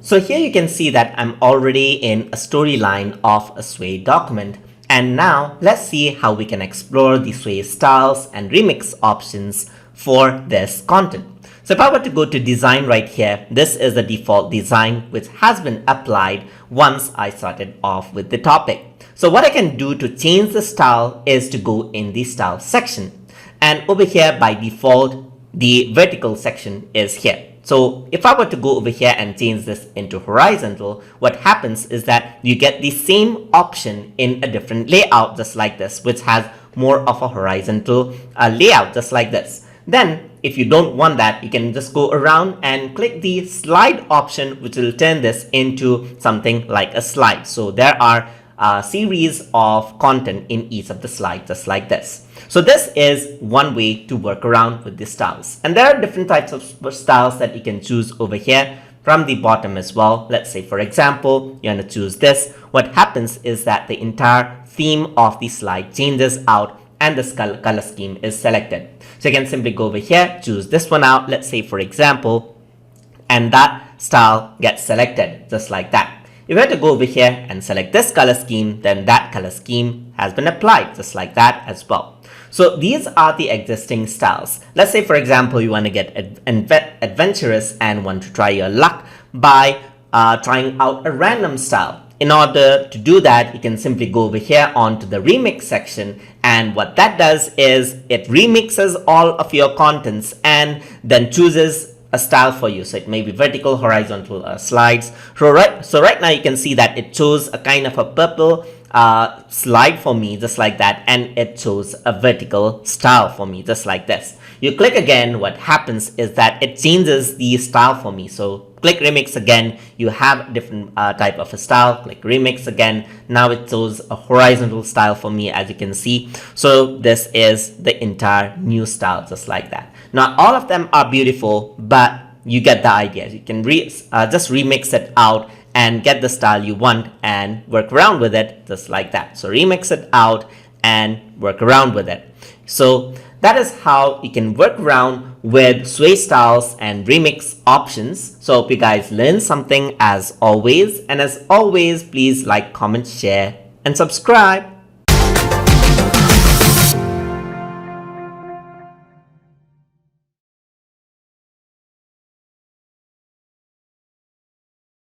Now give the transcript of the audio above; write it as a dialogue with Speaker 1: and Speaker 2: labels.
Speaker 1: So here you can see that I'm already in a storyline of a Sway document. And now let's see how we can explore the Sway styles and remix options for this content. So if I were to go to design right here, this is the default design which has been applied once I started off with the topic. So what I can do to change the style is to go in the style section. And over here by default, the vertical section is here. So if I were to go over here and change this into horizontal, what happens is that you get the same option in a different layout just like this, which has more of a horizontal layout just like this. Then if you don't want that, you can just go around and click the slide option, which will turn this into something like a slide. So there are a series of content in each of the slides just like this. So this is one way to work around with the styles. And there are different types of styles that you can choose over here from the bottom as well. Let's say, for example, you're going to choose this. What happens is that the entire theme of the slide changes out and the color scheme is selected. So you can simply go over here, choose this one out, let's say for example, and that style gets selected just like that. If you were to go over here and select this color scheme, then that color scheme has been applied just like that as well. So these are the existing styles. Let's say for example, you want to get adventurous and want to try your luck by trying out a random style. In order to do that, you can simply go over here onto the remix section, and what that does is it remixes all of your contents and then chooses a style for you. So it may be vertical, horizontal slides. So right now you can see that it chose a kind of a purple slide for me just like that, and it chose a vertical style for me just like this. You click again, what happens is that it changes the style for me. So click remix again, you have a different type of a style. Click remix again, now it shows a horizontal style for me, as you can see. So this is the entire new style just like that. Now all of them are beautiful, but you get the idea. You can just remix it out and get the style you want and work around with it just like that. So remix it out and work around with it. So that is how you can work around with Sway styles and remix options. So hope you guys learned something as always. And as always, please like, comment, share, and subscribe.